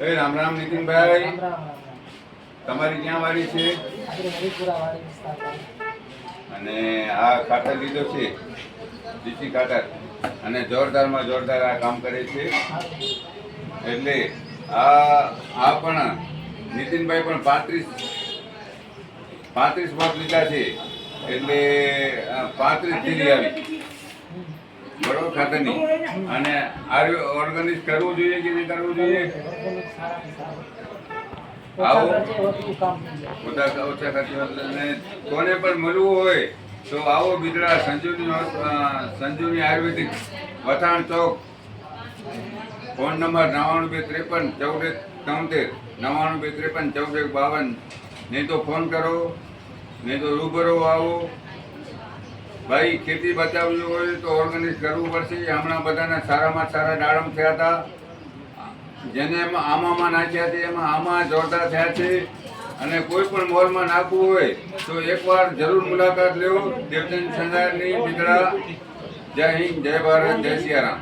એ રામ રામ નીતિનભાઈ, રામ રામ. તમારી ક્યાં વાડી છે? આપણે હરિપુરા વાળી વિસ્તારમાં. અને આ ખાતર લીધો છે દેશી ખાતર, અને જોરદારમાં જોરદાર આ કામ કરે છે. એટલે આ પણ નીતિનભાઈ પણ 35 બોટ લીધા છે. એટલે 35 થેલી આવી બરોબર ખાતરની. અને આ ઓર્ગેનિક કરવું જોઈએ કે નહીં કરવું જોઈએ? ઓર્ગેનિક સારામાં સારું. આવો. ઓછા ખર્ચે વધુ કામ થઈ જાય. ઓછા ખર્ચે. અને કોને પણ મળવું હોય તો આવો બિદડા સંજુની આયુર્વેદિક, વથાણ ચોક. Phone number 92531473, 92531452. નહીં તો ફોન કરો, નહીં તો રૂબરૂ આવો. ભાઈ ખેતી બચાવવી હોય તો ઓર્ગેનિક કરવું પડશે. હમણાં બધાના સારામાં સારા દાડમ થયા હતા. જેને એમાં આમામાં નાખ્યા છે એમાં આમાં જોરદાર થયા છે. અને કોઈ પણ મોલમાં નાખવું હોય તો એકવાર જરૂર મુલાકાત લેવો. દેવચંદ સંજારની બિદડા. જય હિન્દ, જય ભારત, જય સિયારામ.